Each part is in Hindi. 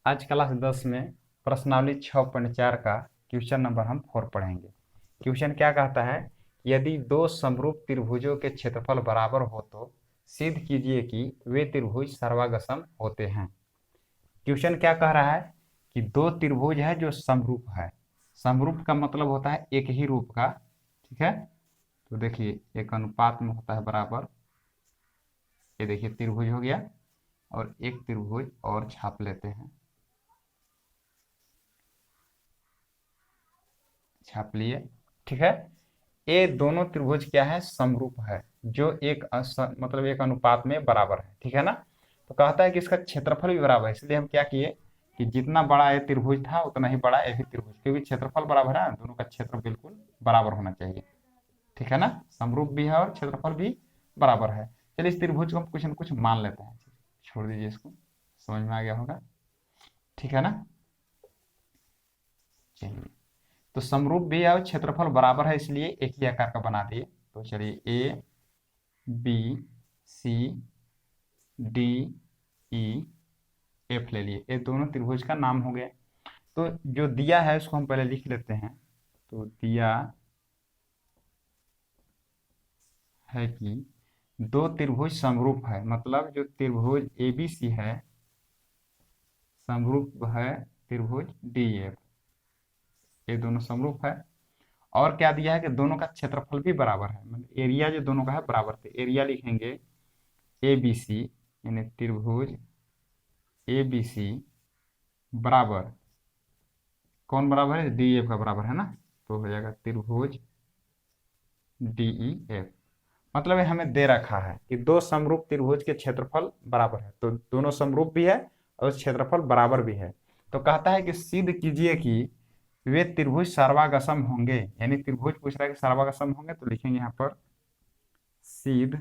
आज क्लास 10 में प्रश्नावली 6.4 का क्वेश्चन नंबर हम 4 पढ़ेंगे। क्वेश्चन क्या कहता है, यदि दो समरूप त्रिभुजों के क्षेत्रफल बराबर हो तो सिद्ध कीजिए कि वे त्रिभुज सर्वागसम होते हैं। क्वेश्चन क्या कह रहा है कि दो त्रिभुज है जो समरूप है। समरूप का मतलब होता है एक ही रूप का, ठीक है। तो देखिए एक अनुपात में होता है बराबर। ये देखिए त्रिभुज हो गया और एक त्रिभुज और छाप लेते हैं, छाप लिए, ठीक है। ये दोनों त्रिभुज क्या है, समरूप है, जो एक मतलब एक अनुपात में बराबर है, ठीक है ना। तो कहता है कि इसका क्षेत्रफल भी बराबर है, इसलिए हम क्या किए कि जितना बड़ा ये त्रिभुज था उतना ही बड़ा ये भी त्रिभुज, क्योंकि क्षेत्रफल बराबर है, दोनों का क्षेत्र बिल्कुल बराबर होना चाहिए, ठीक है ना। समरूप भी है और क्षेत्रफल भी बराबर है। चलिए इस त्रिभुज को हम कुछ न कुछ मान लेते हैं, छोड़ दीजिए इसको, समझ में आ गया होगा, ठीक है ना। चलिए, तो समरूप भी है और क्षेत्रफल बराबर है, इसलिए एक ही आकार का बना दिए। तो चलिए A B C D E F ले लिए, ये दोनों त्रिभुज का नाम हो गया। तो जो दिया है उसको हम पहले लिख लेते हैं। तो दिया है कि दो त्रिभुज समरूप है, मतलब जो त्रिभुज ए बी सी है समरूप है त्रिभुज डी एफ, ये दोनों समरूप है। और क्या दिया है कि दोनों का क्षेत्रफल भी बराबर है, मतलब एरिया जो दोनों का है बराबर थे। एरिया लिखेंगे ए बी सी, यानी त्रिभुज ए बी सी बराबर, कौन बराबर है, डी एफ का बराबर है ना। तो हो जाएगा त्रिभुज डी ई एफ। मतलब ये हमें दे रखा है कि दो समरूप त्रिभुज के क्षेत्रफल बराबर है, तो दोनों समरूप भी है और क्षेत्रफल बराबर भी है। तो कहता है कि सिद्ध कीजिए कि वे त्रिभुज सर्वागसम होंगे, यानी त्रिभुज पूछ रहा है कि सर्वागसम होंगे, तो लिखेंगे यहाँ पर सिद्ध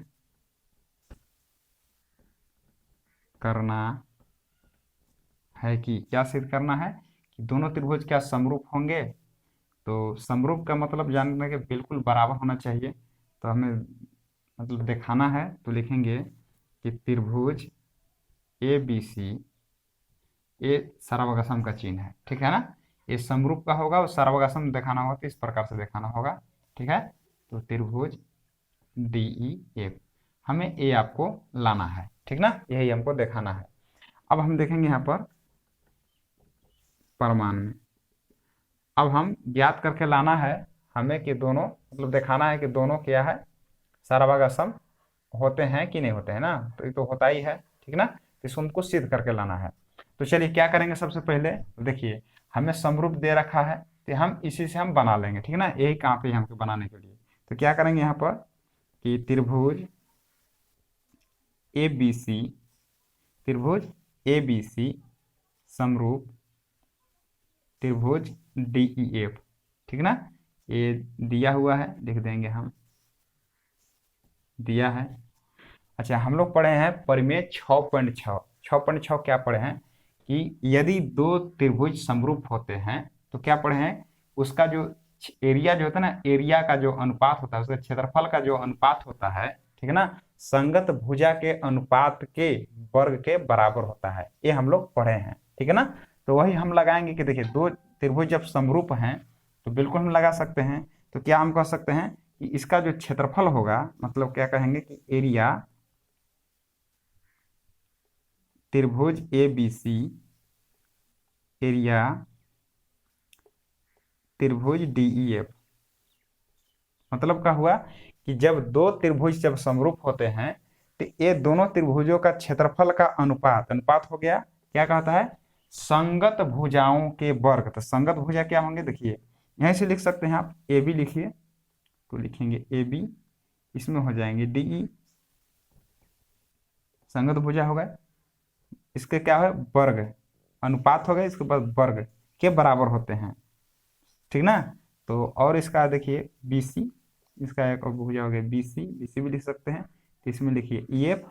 करना है कि, क्या सिद्ध करना है कि दोनों त्रिभुज क्या समरूप होंगे। तो समरूप का मतलब जानना कि बिल्कुल बराबर होना चाहिए, तो हमें मतलब दिखाना है, तो लिखेंगे कि त्रिभुज ए बी सी, ये सर्वगसम का चिन्ह है, ठीक है ना। ये समरूप का होगा और सर्वगसम दिखाना होगा तो इस प्रकार से दिखाना होगा, ठीक है। तो त्रिभुज डी ई एफ, हमें ए आपको लाना है, ठीक ना, यही हमको दिखाना है। अब हम देखेंगे यहाँ पर परमाणु में, अब हम ज्ञात करके लाना है हमें कि दोनों, मतलब दिखाना है कि दोनों क्या है, सर्वगसम होते हैं कि नहीं होते हैं ना। तो ये तो होता ही है, ठीक ना, तो इसको हमको सिद्ध करके लाना है। तो चलिए क्या करेंगे, सबसे पहले देखिए हमें समरूप दे रखा है, तो हम इसी से हम बना लेंगे, ठीक ना। यही कहाँ पे हमको बनाने के लिए, तो क्या करेंगे यहाँ पर कि त्रिभुज ए बी सी, त्रिभुज ए बी सी समरूप त्रिभुज डी ई एफ, ठीक ना। ये दिया हुआ है, लिख देंगे हम, दिया है। अच्छा, हम लोग पढ़े हैं परिमेय 6.6, 6.6 क्या पढ़े हैं कि यदि दो त्रिभुज समरूप होते हैं तो क्या पढ़े हैं, उसका जो एरिया जो होता है ना, एरिया का जो अनुपात होता है, उसका क्षेत्रफल का जो अनुपात होता है, ठीक है ना, संगत भुजा के अनुपात के वर्ग के बराबर होता है, ये हम लोग पढ़े हैं, ठीक है ना। तो वही हम लगाएंगे कि देखिए दो त्रिभुज जब समरूप हैं तो बिल्कुल हम लगा सकते हैं। तो क्या हम कह सकते हैं कि इसका जो क्षेत्रफल होगा, मतलब क्या कहेंगे कि एरिया त्रिभुज ए बी सी, एरिया त्रिभुज डी ई एफ, मतलब क्या हुआ कि जब दो त्रिभुज जब समरूप होते हैं तो ये दोनों त्रिभुजों का क्षेत्रफल का अनुपात, अनुपात हो गया, क्या कहता है, संगत भुजाओं के वर्ग। तो संगत भुजा क्या होंगे, देखिए यहीं से लिख सकते हैं आप, ए बी लिखिए, तो लिखेंगे ए बी, इसमें हो जाएंगे डी ई, संगत भुजा हो गए, इसके क्या है, वर्ग, अनुपात हो गए, इसके बाद वर्ग के बराबर होते हैं, ठीक ना। तो और इसका देखिए बी सी, इसका एक और भुजा हो गया बी सी, बी सी भी लिख सकते हैं, तो इसमें लिखिए ई एफ,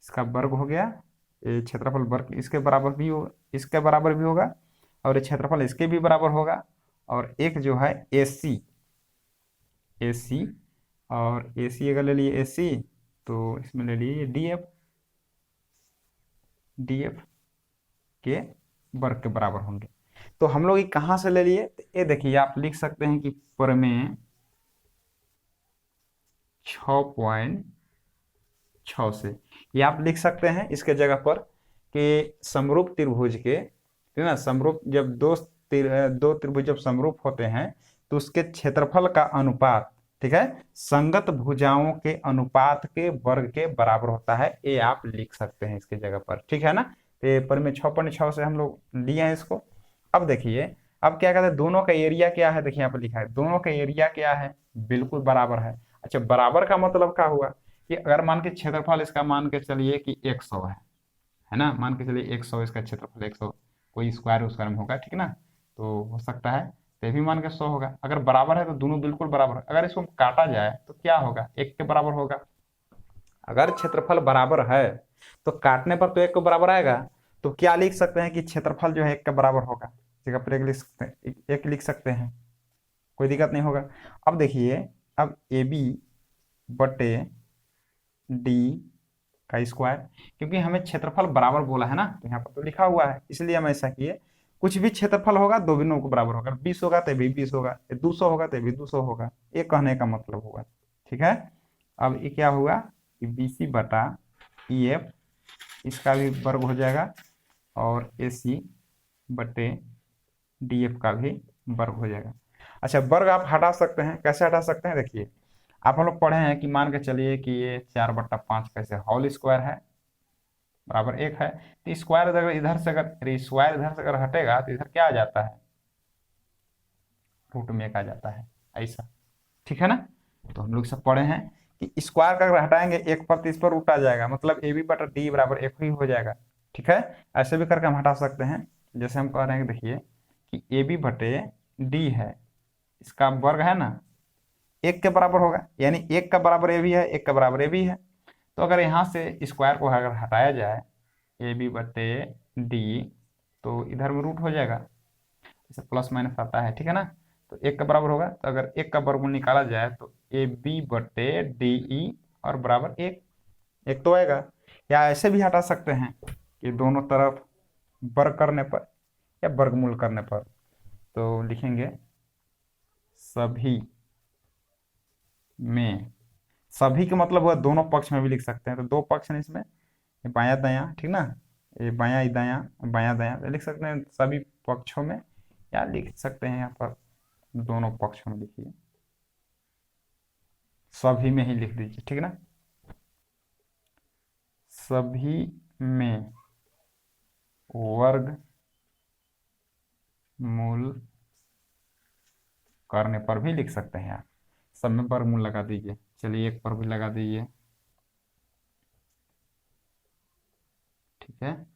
इसका वर्ग हो गया, ये क्षेत्रफल वर्ग इसके बराबर भी हो, इसके बराबर भी होगा, और ये क्षेत्रफल इसके भी बराबर होगा। और एक जो है ए सी, ए सी, और ए सी अगर ले लिए ए सी, तो इसमें ले लिए डी एफ, डी एफ, के वर्ग के बराबर होंगे। तो हम लोग ये कहाँ से ले लिए, तो ये देखिए आप लिख सकते हैं कि प्रमेय 6.6 से, ये आप लिख सकते हैं इसके जगह पर कि समरूप त्रिभुज के, ठीक है ना, समरूप जब दो त्रिभुज जब समरूप होते हैं तो उसके क्षेत्रफल का अनुपात, ठीक है, संगत भुजाओं के अनुपात के वर्ग के बराबर होता है, ये आप लिख सकते हैं इसके जगह पर, ठीक है ना। तो ये प्रमेय 6.6 से हम लोग लिए हैं इसको। अब देखिए, अब क्या कहते हैं, दोनों का एरिया क्या है, देखिए यहाँ पर लिखा है दोनों का एरिया क्या है, बिल्कुल बराबर है। अच्छा, बराबर का मतलब क्या हुआ कि अगर मान के क्षेत्रफल इसका मान के चलिए कि 100 है ना, मान के चलिए 100 इसका क्षेत्रफल 100, कोई स्क्वायर उस में होगा, ठीक है ना, तो हो सकता है तो ये भी मान के 100 होगा। अगर बराबर है तो दोनों बिल्कुल बराबर है। अगर इसको काटा जाए तो क्या होगा, 1 के बराबर होगा। अगर क्षेत्रफल बराबर है तो काटने पर तो 1 के बराबर आएगा, तो क्या लिख सकते हैं कि क्षेत्रफल जो है 1 के बराबर होगा, जगह पर 1 लिख सकते हैं, 1 लिख सकते हैं, कोई दिक्कत नहीं होगा। अब देखिए, अब ए बी बटे डी का स्क्वायर, क्योंकि हमें क्षेत्रफल बराबर बोला है ना, तो यहाँ पर तो लिखा हुआ है, इसलिए हम ऐसा किए। कुछ भी क्षेत्रफल होगा दो बिंदुओं को बराबर होगा, 20 होगा तो भी 20 होगा, 200 होगा तो भी 200 होगा, ये कहने का मतलब होगा, ठीक है। अब ये क्या हुआ कि BC बटा EF, इसका भी वर्ग हो जाएगा, और AC बटे DF का भी वर्ग हो जाएगा। अच्छा, वर्ग आप हटा सकते हैं, कैसे हटा सकते हैं, देखिए आप हम लोग पढ़े हैं कि मान के चलिए कि ये 4/5 कैसे होल स्क्वायर है बराबर 1 है, तो स्क्वायर अगर इधर से अगर स्क्वायर इधर से अगर हटेगा तो इधर क्या आ जाता है, रूट में 1 आ जाता है, ऐसा, ठीक है ना। तो हम लोग सब पढ़े हैं कि स्क्वायर का अगर हटाएंगे 1 पर तो इस पर रूट आ जाएगा, मतलब AB बटा D बराबर 1 ही हो जाएगा, ठीक है। ऐसे भी करके हम हटा सकते हैं, जैसे हम कह रहे हैं कि देखिए कि AB बटे D है, इसका वर्ग है ना 1 के बराबर होगा, यानी 1 का बराबर AB है, 1 का बराबर AB है। तो अगर यहाँ से स्क्वायर को अगर हटाया जाए AB बटे D, तो इधर में रूट हो जाएगा, जैसे प्लस माइनस आता है, ठीक है ना। तो 1 का बराबर होगा, तो अगर 1 का वर्गमूल निकाला जाए तो AB बटे DE और बराबर 1, 1 तो आएगा। या ऐसे भी हटा सकते हैं कि दोनों तरफ वर्ग करने पर या वर्गमूल करने पर, तो लिखेंगे सभी में, सभी का मतलब हुआ दोनों पक्ष में भी लिख सकते हैं, तो दो पक्ष हैं इसमें, ये बायां दायां, ठीक ना, ये बायां दायां बायां दायां लिख सकते हैं सभी पक्षों में, या लिख सकते हैं यहाँ पर दोनों पक्षों में लिखिए, सभी में ही लिख दीजिए, ठीक है ना। सभी में वर्ग मूल करने पर भी लिख सकते हैं आप, सब में वर्गमूल लगा दीजिए, चलिए 1 पर भी लगा दीजिए, ठीक है।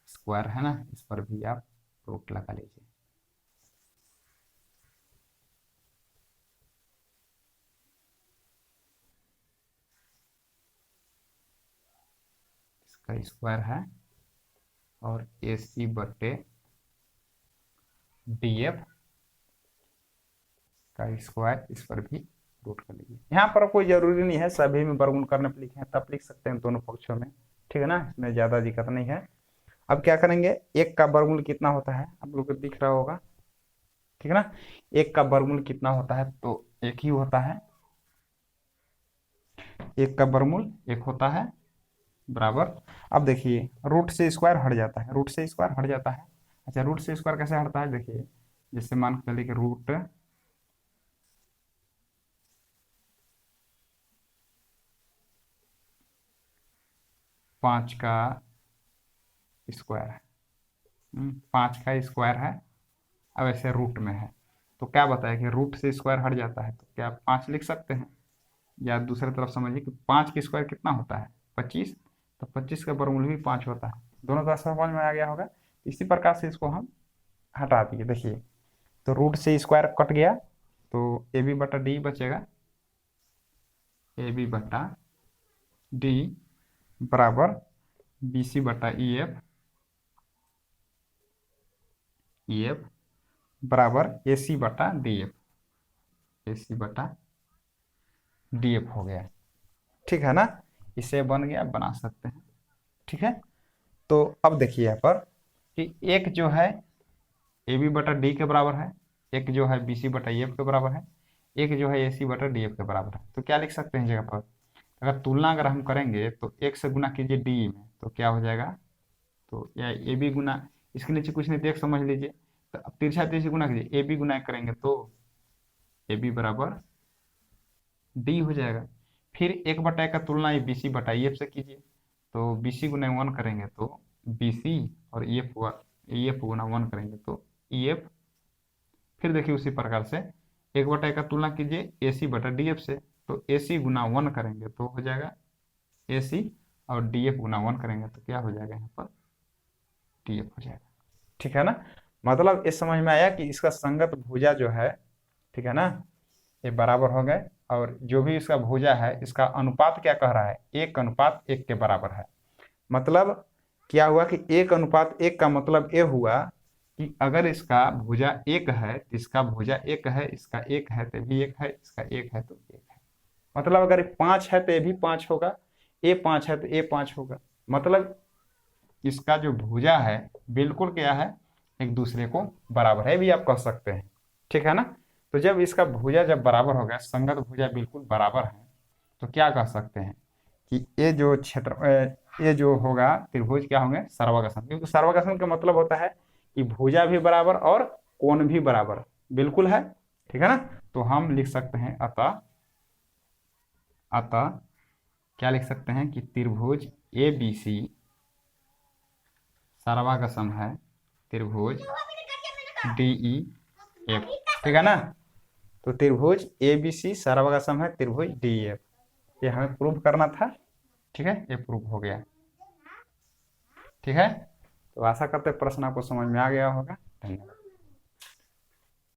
स्क्वायर है ना, इस पर भी आप रूट लगा लीजिए। इसका स्क्वायर है, और AC बटे DF का स्क्वायर, इस पर भी रूट कर लीजिए। यहाँ पर कोई जरूरी नहीं है सभी में वर्गमूल करने पर लिखे हैं, तब लिख सकते हैं दोनों पक्षों में, ठीक है ना, इसमें ज्यादा दिक्कत नहीं है। अब क्या करेंगे, 1 का वर्गमूल कितना होता है आप लोग को दिख रहा होगा, ठीक है ना। 1 का वर्गमूल कितना होता है, तो 1 ही होता है, 1 का वर्गमूल 1 होता है बराबर। अब देखिए रूट से स्क्वायर हट जाता है, रूट से स्क्वायर हट जाता है। अच्छा, रूट से स्क्वायर कैसे हटता है, देखिए जैसे मान के चलिए कि रूट 5 का स्क्वायर है, 5 का स्क्वायर है, अब ऐसे रूट में है, तो क्या बताया कि रूट से स्क्वायर हट जाता है, तो क्या 5 लिख सकते हैं। या दूसरी तरफ समझिए कि 5 की स्क्वायर कितना होता है, 25, तो 25 का वर्गमूल भी 5 होता है। दोनों तरफ समझ में आ गया होगा। इसी प्रकार से इसको हम हटा दिए, देखिए तो रूट से स्क्वायर कट गया, तो AB बटा D बचेगा, AB बटा D बराबर BC बटा EF बराबर AC बटा DF, AC बटा DF हो गया, ठीक है ना। इसे बन गया, बना सकते हैं, ठीक है। तो अब देखिए यहाँ पर कि एक जो है ए बी बटा डी के बराबर है, एक जो है बी सी बटा एफ के बराबर है, एक जो है ए सी बटा डी एफ के बराबर है। तो क्या लिख सकते हैं जगह पर, अगर तुलना अगर हम करेंगे तो एक से गुना कीजिए डी में, तो क्या हो जाएगा, तो या ए बी गुना, इसके नीचे कुछ नहीं तो एक समझ लीजिए, तो अब तिरछा तिरछी गुना कीजिए, ए बी गुना करेंगे तो ए बी बराबर डी हो जाएगा। फिर एक बटा एक का तुलना ये बी सी बटा ई एफ से कीजिए, तो बी सी गुना वन करेंगे तो बी सी, और ई एफ गुना वन करेंगे तो ई एफ। फिर देखिए उसी प्रकार से एक बटा एक का तुलना कीजिए ए सी बटा डी एफ से, तो ए सी गुना वन करेंगे तो हो जाएगा ए सी, और डी एफ गुना वन करेंगे तो क्या हो जाएगा यहाँ पर डी एफ हो जाएगा। ठीक है ना, मतलब ये समझ में आया कि इसका संगत भुजा जो है, ठीक है ना, ये बराबर हो गए, और जो भी इसका भुजा है इसका अनुपात क्या कह रहा है, 1:1 के बराबर है। मतलब क्या हुआ कि 1:1 का मतलब ये हुआ कि अगर इसका भुजा 1 है तो इसका भुजा 1 है, इसका 1 है तो भी 1 है, इसका 1 है तो 1 है। मतलब अगर 5 है तो ये भी 5 होगा, ये 5 है तो ये 5 होगा। मतलब इसका जो भुजा है बिल्कुल क्या है, एक दूसरे को बराबर है भी आप कह सकते हैं। ठीक है ना, तो जब इसका भुजा जब बराबर हो गया, संगत भुजा बिल्कुल बराबर है, तो क्या कह सकते हैं कि ये जो क्षेत्र ये जो होगा त्रिभुज क्या होंगे, सर्वगसन। क्योंकि सर्वगसन का मतलब होता है कि भुजा भी बराबर और कोण भी बराबर बिल्कुल है। ठीक है ना, तो हम लिख सकते हैं अतः क्या लिख सकते हैं कि त्रिभुज ए बी सी सर्वगसम है त्रिभुज डी ई एफ। ठीक है ना, तो त्रिभुज ए बी सी सर्वगसम है त्रिभुज डी ई एफ, ये हमें प्रूव करना था। ठीक है, ये प्रूव हो गया। ठीक है, तो आशा करते प्रश्न आपको समझ में आ गया होगा। धन्यवाद।